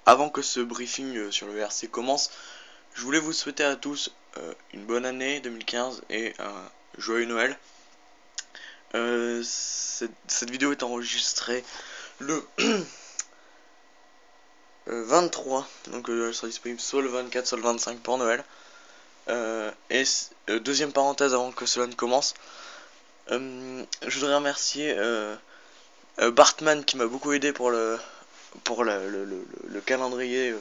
Avant que ce briefing sur le RC commence, je voulais vous souhaiter à tous une bonne année 2015 et un joyeux Noël. Cette vidéo est enregistrée le 23, donc elle sera disponible soit le 24 soit le 25 pour Noël. Deuxième parenthèse avant que cela ne commence, je voudrais remercier Bartman qui m'a beaucoup aidé pour le calendrier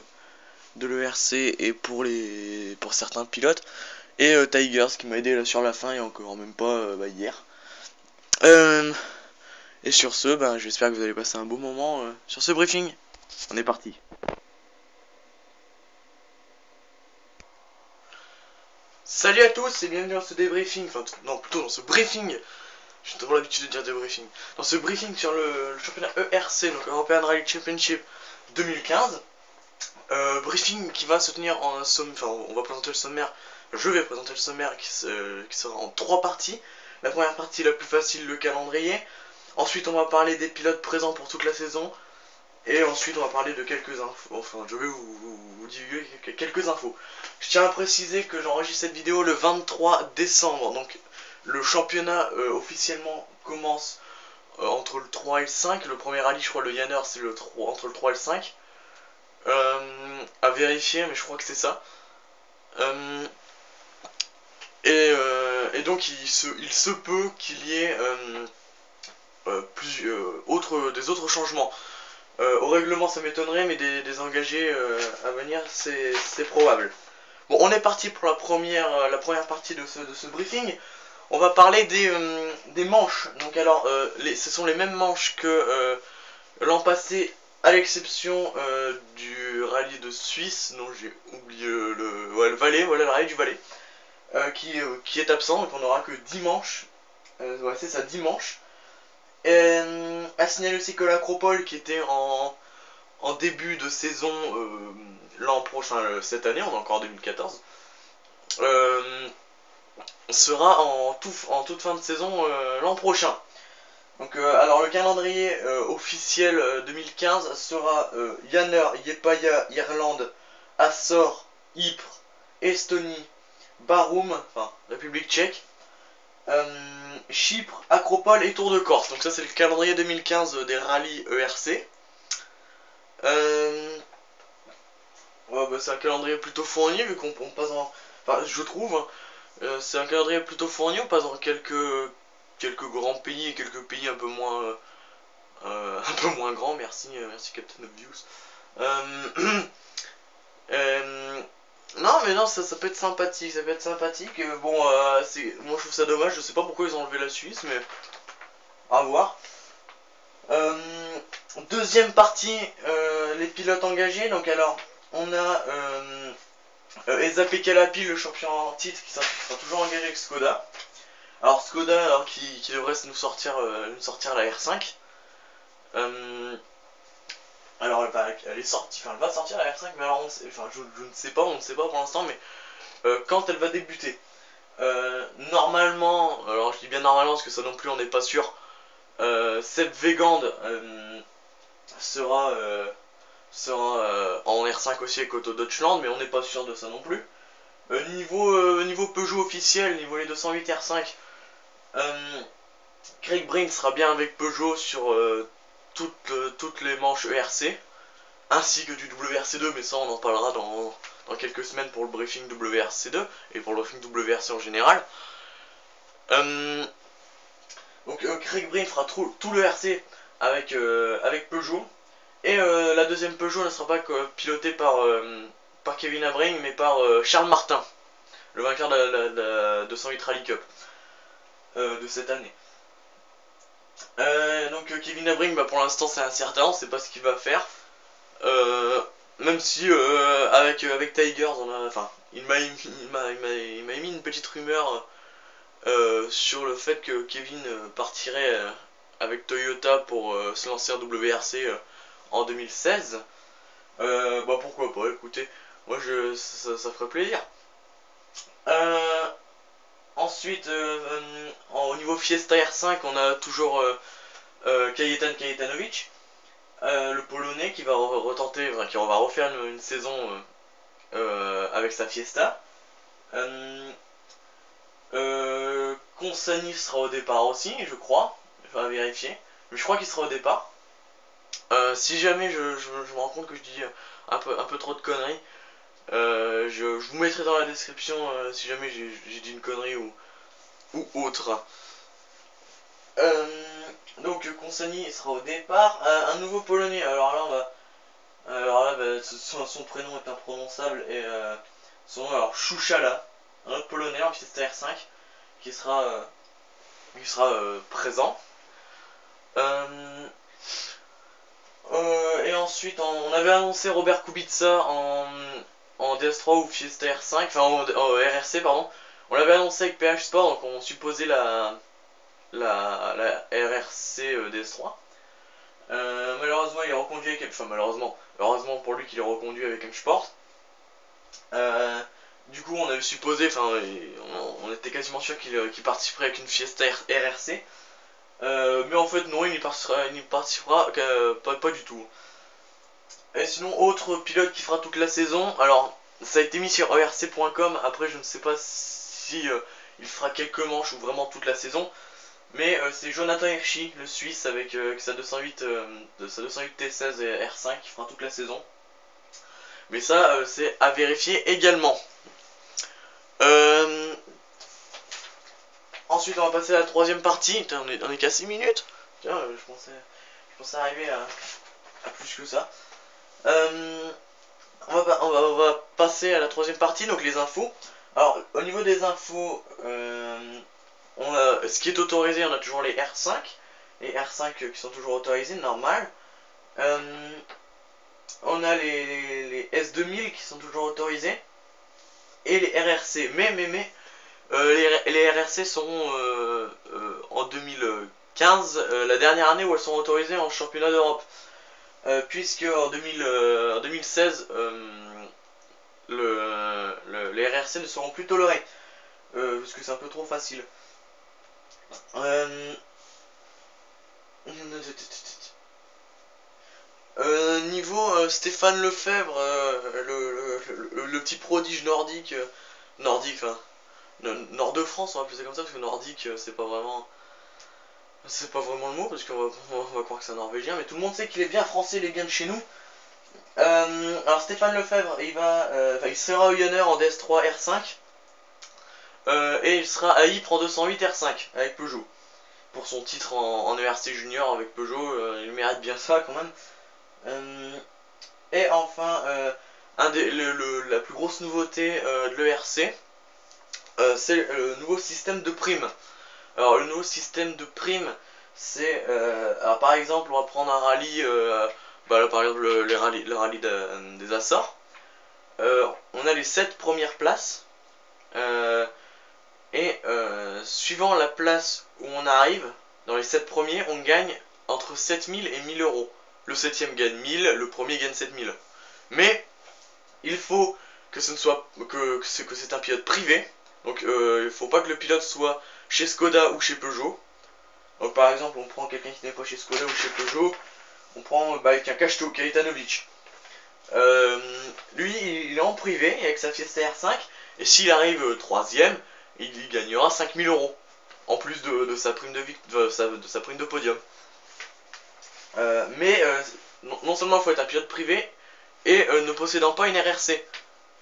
de l'ERC et pour certains pilotes, et Tigers qui m'a aidé là sur la fin et encore même pas hier. Et sur ce, j'espère que vous allez passer un beau moment sur ce briefing. On est parti. Salut à tous et bienvenue dans ce débriefing, non plutôt dans ce briefing. J'ai toujours l'habitude de dire débriefing. Dans ce briefing sur le championnat ERC, donc European Rally Championship 2015. Briefing qui va se tenir en sommaire, on va présenter le sommaire. Je vais présenter le sommaire qui sera en 3 parties. La première partie, la plus facile, le calendrier. Ensuite, on va parler des pilotes présents pour toute la saison. Et ensuite, on va parler de quelques infos. Enfin, je vais vous divulguer quelques infos. Je tiens à préciser que j'enregistre cette vidéo le 23 décembre. Donc, le championnat officiellement commence entre le 3 et le 5. Le premier rallye, je crois, le Yanner, c'est entre le 3 et le 5. À vérifier, mais je crois que c'est ça. Et donc il se peut qu'il y ait des autres changements. Au règlement ça m'étonnerait, mais des engagés à venir c'est probable. Bon, on est parti pour la première partie de ce briefing. On va parler des manches. Donc alors, ce sont les mêmes manches que l'an passé, à l'exception du rallye de Suisse, non j'ai oublié le Valais, voilà le rallye du Valais, qui est absent, donc on n'aura que 10 manches, ouais c'est ça, 10 manches. À signaler aussi que l'Acropole, qui était en début de saison l'an prochain, cette année, on est encore en 2014, sera en toute fin de saison l'an prochain. Donc alors le calendrier officiel 2015 sera Yanner, Yepaya, Irlande, Açores, Ypres, Estonie, Barum, enfin République tchèque, Chypre, Acropole et Tour de Corse. Donc ça c'est le calendrier 2015 des rallyes ERC. Ouais, c'est un calendrier plutôt fourni vu qu'on passe en... Enfin je trouve, hein, c'est un calendrier plutôt fourni, on passe dans quelques grands pays et quelques pays un peu moins... un peu moins grand, merci Captain Obvious. Non mais non, ça peut être sympathique, bon, moi je trouve ça dommage, je sais pas pourquoi ils ont enlevé la Suisse, mais à voir. Deuxième partie, les pilotes engagés. Donc alors, on a Eza Pekalapi, le champion en titre, qui sera toujours engagé avec Skoda. Alors Skoda, qui devrait nous sortir la R5. Alors elle est sortie, elle va sortir la R5, mais alors je ne sais pas, on ne sait pas pour l'instant, mais quand elle va débuter. Normalement, alors je dis bien normalement parce que ça non plus on n'est pas sûr, Seb Wegand sera en R5 aussi avec Auto Deutschland, mais on n'est pas sûr de ça non plus. Niveau Peugeot officiel, niveau les 208 R5, Craig Breen sera bien avec Peugeot sur toutes les manches ERC, ainsi que du WRC2, mais ça on en parlera dans quelques semaines pour le briefing WRC2 et pour le briefing WRC en général. Donc Craig Breen fera tout le RC avec Peugeot, et la deuxième Peugeot ne sera pas pilotée par Kevin Habring, mais par Charles Martin, le vainqueur de la 208 Rally Cup de cette année. Donc Kevin Habring, pour l'instant c'est incertain, on ne sait pas ce qu'il va faire. Même si avec Tigers, il m'a émis une petite rumeur sur le fait que Kevin partirait avec Toyota pour se lancer en WRC en 2016. Pourquoi pas, écoutez, moi ça ferait plaisir. Ensuite, au niveau Fiesta R5, on a toujours Kajetan Kajetanovic. le Polonais qui va retenter, enfin, qui va refaire une saison avec sa Fiesta. Consani sera au départ aussi, je crois. Je vais vérifier. Mais je crois qu'il sera au départ. Si jamais je me rends compte que je dis un peu trop de conneries, je vous mettrai dans la description si jamais j'ai dit une connerie ou autre. Donc Consani sera au départ. Un nouveau Polonais. Alors là, son prénom est imprononçable et son nom alors Chouchala, un autre Polonais en Fiesta R5 qui sera présent. Et ensuite, on avait annoncé Robert Kubica en DS3 ou Fiesta R5, enfin en RRC, pardon. On l'avait annoncé avec PH Sport, donc on supposait la RRC DS3. Malheureusement, il est reconduit avec. Enfin, heureusement pour lui qu'il est reconduit avec M-Sport. Du coup, on avait supposé, enfin, on était quasiment sûr qu'il participerait avec une Fiesta RRC. Mais en fait, non, il n'y participera pas du tout. Et sinon, autre pilote qui fera toute la saison, alors ça a été mis sur erc.com, après je ne sais pas si il fera quelques manches ou vraiment toute la saison, mais c'est Jonathan Hirschi, le Suisse, avec sa 208 T16 et R5 qui fera toute la saison. Mais ça, c'est à vérifier également. Ensuite, on va passer à la troisième partie. Putain, on est qu'à 6 minutes. Tiens, je pensais arriver à plus que ça. On va passer à la troisième partie, donc les infos. Alors, au niveau des infos, ce qui est autorisé, on a toujours les R5. Les R5 qui sont toujours autorisés, normal. On a les S2000 qui sont toujours autorisés. Et les RRC. Mais les RRC seront en 2015, la dernière année où elles sont autorisées en championnat d'Europe. Puisque en 2016, les RRC ne seront plus tolérés. Parce que c'est un peu trop facile. Niveau Stéphane Lefebvre, le petit prodige nordique, enfin, nord de France, on va appeler ça comme ça, parce que nordique, c'est pas vraiment le mot, parce qu'on va croire que c'est un norvégien, mais tout le monde sait qu'il est bien français, il est bien de chez nous. Alors Stéphane Lefebvre, il sera Oyonner en DS3 R5, et il sera à Ypres en 208 R5 avec Peugeot. Pour son titre en ERC Junior avec Peugeot, il mérite bien ça quand même. Et enfin, la plus grosse nouveauté de l'ERC, c'est le nouveau système de primes. Alors le nouveau système de primes, c'est, par exemple, on va prendre un rallye, là, par exemple le rallye des Açores. On a les 7 premières places, et suivant la place où on arrive, dans les 7 premiers, on gagne entre 7000 et 1000 euros. Le 7ème gagne 1000, le premier gagne 7000. Mais il faut que c'est un pilote privé. Donc il ne faut pas que le pilote soit chez Skoda ou chez Peugeot. Donc par exemple, on prend quelqu'un qui n'est pas chez Skoda ou chez Peugeot. On prend tiens, Kachto, Kajtanovic. Lui, il est en privé avec sa Fiesta R5. Et s'il arrive 3ème, il gagnera 5000 euros. En plus de sa prime de sa prime de podium. Non seulement il faut être un pilote privé, et ne possédant pas une RRC.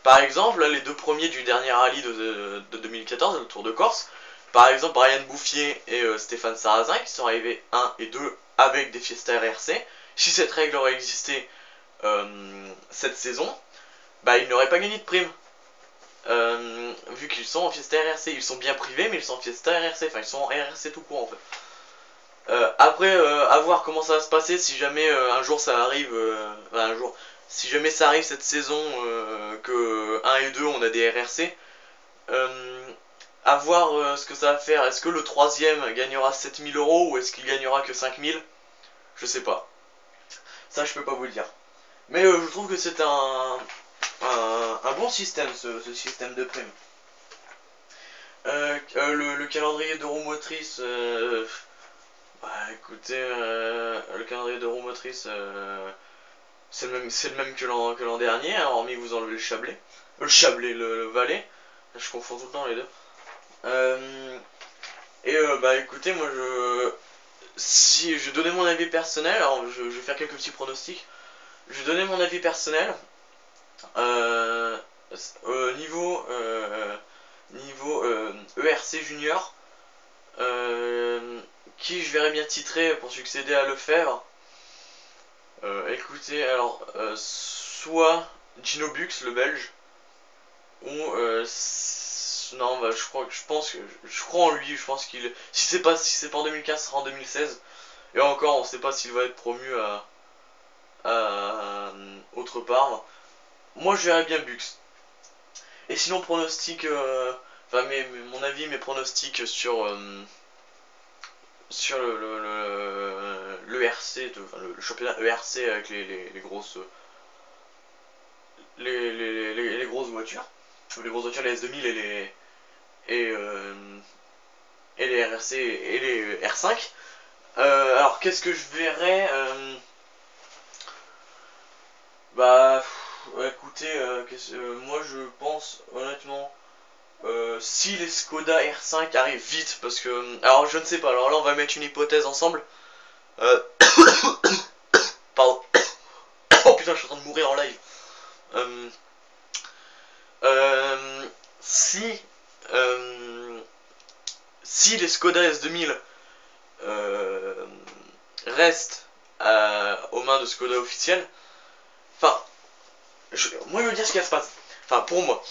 Par exemple, les deux premiers du dernier rallye de 2014, le Tour de Corse, par exemple Brian Bouffier et Stéphane Sarrazin, qui sont arrivés 1 et 2 avec des Fiesta RRC. Si cette règle aurait existé cette saison, ils n'auraient pas gagné de prime. Vu qu'ils sont en Fiesta RRC, ils sont bien privés, mais ils sont en Fiesta RRC, enfin ils sont en RRC tout court en fait. Après, à voir comment ça va se passer si jamais un jour ça arrive, si jamais ça arrive cette saison que 1 et 2 on a des RRC, à voir ce que ça va faire. Est-ce que le 3ème gagnera 7000 euros ou est-ce qu'il gagnera que 5000? Je sais pas. Ça je peux pas vous le dire. Mais je trouve que c'est un bon système, ce système de primes. Le calendrier d'Euromotrice, Bah écoutez, le calendrier de roue motrice, c'est le même que l'an dernier, hein, hormis que vous enlevez le Chablais. Le Chablais, le Valais. Je confonds tout le temps les deux. Bah écoutez, moi si je donnais mon avis personnel, alors je vais faire quelques petits pronostics. Je vais donner mon avis personnel. Euh, niveau ERC Junior, qui je verrais bien titrer pour succéder à Lefebvre. Écoutez, alors, soit Gino Bux, le Belge, ou non, bah, je crois en lui. Je pense qu'il, si c'est pas en 2015, ce sera en 2016. Et encore, on sait pas s'il va être promu à autre part. Moi, je verrais bien Bux. Et sinon, pronostic, enfin, mon avis, mes pronostics sur le ERC, enfin, le championnat ERC avec les grosses les grosses voitures, les grosses voitures, les S2000 et, euh, et les RRC et les R5. Alors qu'est-ce que je verrais Bah écoutez, moi je pense honnêtement, si les Skoda R5 arrivent vite, parce que alors je ne sais pas, alors là on va mettre une hypothèse ensemble. Euh, Pardon. Oh putain, je suis en train de mourir en live. Euh, euh, si si les Skoda S2000 euh, restent aux mains de Skoda officiel, enfin, moi je veux dire ce qui va se passer. Enfin, pour moi,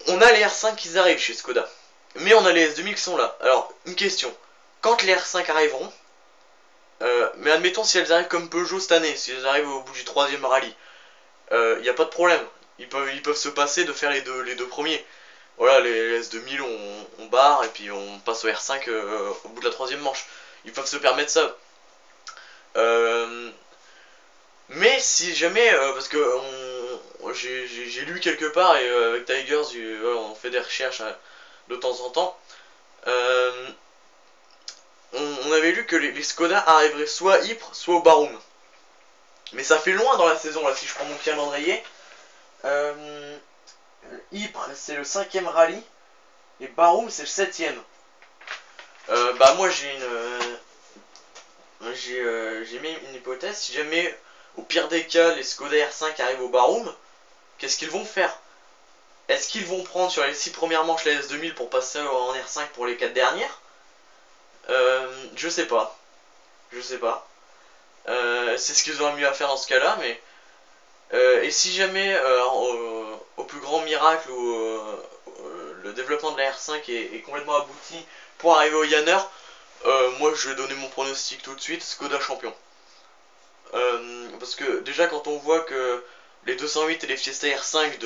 on a les R5 qui arrivent chez Skoda, mais on a les S2000 qui sont là. Alors, une question, quand les R5 arriveront, mais admettons si elles arrivent comme Peugeot cette année, si elles arrivent au bout du troisième rallye, il n'y a pas de problème. Ils peuvent se passer de faire les deux premiers. Voilà, les S2000 on barre et puis on passe au R5 au bout de la troisième manche. Ils peuvent se permettre ça. Euh, mais si jamais, parce que j'ai lu quelque part et avec Tigers, on fait des recherches de temps en temps. euh, on avait lu que les Skoda arriveraient soit à Ypres, soit au Barum. Mais ça fait loin dans la saison là, si je prends mon calendrier. Euh, Ypres c'est le cinquième rallye et Barum c'est le septième. Bah moi j'ai mis une hypothèse. Si jamais au pire des cas les Skoda R5 arrivent au Barum, qu'est-ce qu'ils vont faire? Est-ce qu'ils vont prendre sur les 6 premières manches la S2000 pour passer en R5 pour les 4 dernières? Je sais pas. Je sais pas. C'est ce qu'ils auraient mieux à faire dans ce cas-là, mais. Et si jamais, au plus grand miracle où le développement de la R5 est complètement abouti pour arriver au Yanner, moi je vais donner mon pronostic tout de suite, Skoda champion. Parce que déjà quand on voit que les 208 et les Fiesta R5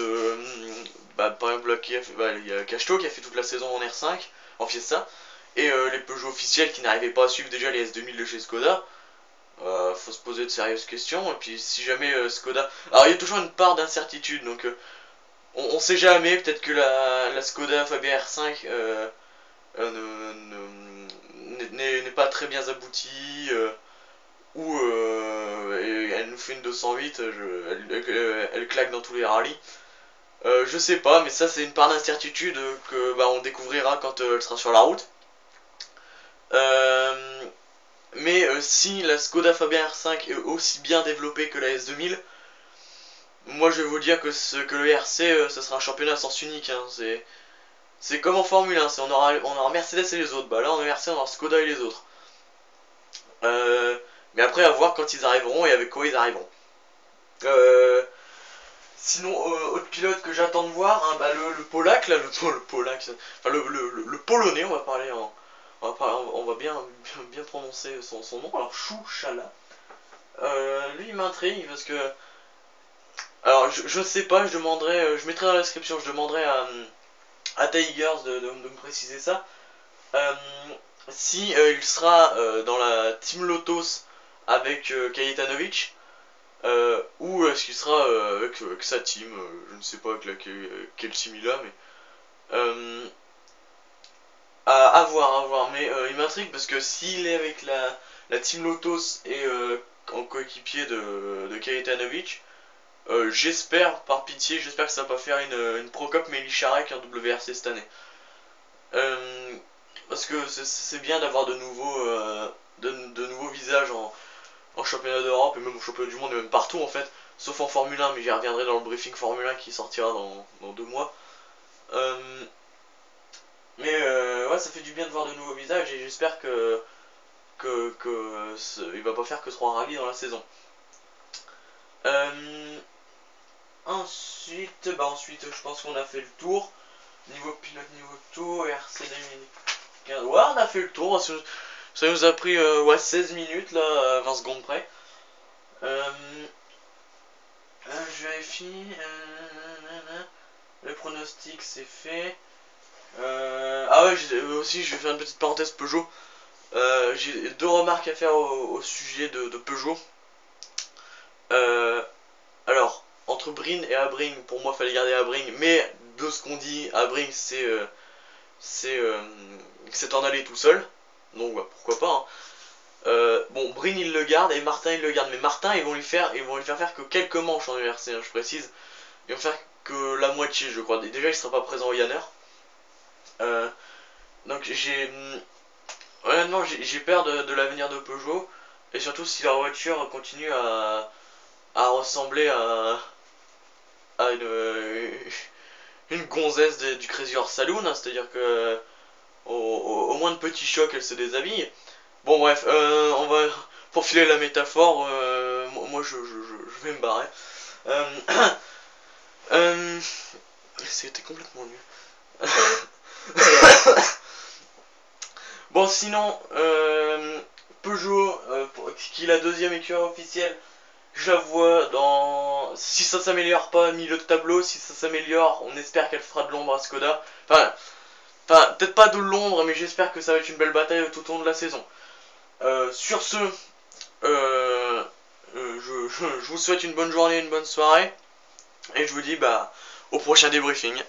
bah, par exemple il y a Cachot qui a fait toute la saison en R5, en Fiesta, et les Peugeot officiels qui n'arrivaient pas à suivre déjà les S2000 de chez Skoda, faut se poser de sérieuses questions. Et puis si jamais Skoda... Alors il y a toujours une part d'incertitude, donc on sait jamais, peut-être que la Skoda Fabia R5 n'est pas très bien aboutie, ou elle nous fait une 208, elle claque dans tous les rallyes. Je sais pas, mais ça c'est une part d'incertitude que bah, on découvrira quand elle sera sur la route. Mais si la Skoda Fabia R5 est aussi bien développée que la S2000, moi je vais vous dire que le RC, ce sera un championnat à sens unique. Hein. C'est comme en Formule 1, on aura Mercedes et les autres. Bah là en RC on aura Skoda et les autres. Mais après à voir quand ils arriveront et avec quoi ils arriveront. Sinon, autre pilote que j'attends de voir, hein, bah, le Polac, là, le Polac, enfin le Polonais, on va parler on va bien prononcer son nom, alors Chouchala. Lui il m'intrigue parce que, alors je sais pas, je demanderai, je mettrai dans la description, je demanderai à Tigers de me préciser ça. Euh, si il sera dans la Team Lotus avec Kajetanovic, ou est-ce qu'il sera avec sa team, je ne sais pas avec quelle team il a, mais À voir, mais il m'intrigue parce que s'il est avec la Team Lotus et en coéquipier de Kajetanovic, j'espère, par pitié, j'espère que ça va pas faire une Procop Melicharek en WRC cette année. Euh, Parce que c'est bien d'avoir de nouveaux visages en championnat d'Europe et même au championnat du monde et même partout en fait, sauf en Formule 1, mais j'y reviendrai dans le briefing Formule 1 qui sortira dans 2 mois. Euh, ouais, ça fait du bien de voir de nouveaux visages et j'espère il va pas faire que 3 rallyes dans la saison. Ensuite, je pense qu'on a fait le tour. Niveau pilote, niveau tour, RC 2015. Ouais, on a fait le tour. Ça nous a pris 16 minutes, là, à 20 secondes près. Je vérifie. Le pronostic, c'est fait. Ah ouais, aussi, je vais faire une petite parenthèse Peugeot. J'ai 2 remarques à faire au sujet de Peugeot. Alors, entre Brin et Abring, pour moi, fallait garder Abring, mais de ce qu'on dit, Abring, c'est en aller tout seul. Donc, bah, pourquoi pas. Hein. Bon, Brin il le garde et Martin il le garde, mais Martin ils vont lui faire faire que quelques manches en URC, hein, je précise. Ils vont faire que la moitié, je crois. Déjà, il sera pas présent au Yanner. Donc, honnêtement, j'ai peur de l'avenir de Peugeot. Et surtout si leur voiture continue à ressembler à une gonzesse du Crazy Horse Saloon, hein, c'est-à-dire que au moins de petits chocs, elle se déshabille. Bon, bref, on va. Pour filer la métaphore, moi je vais me barrer. Euh, C'était complètement nul. Bon, sinon, Peugeot, qui est la 2e écurie officielle, je la vois dans. Si ça s'améliore pas, milieu de tableau, si ça s'améliore, on espère qu'elle fera de l'ombre à Skoda. Enfin, peut-être pas de l'ombre, mais j'espère que ça va être une belle bataille tout au long de la saison. Sur ce, je vous souhaite une bonne journée, une bonne soirée, et je vous dis bah au prochain débriefing.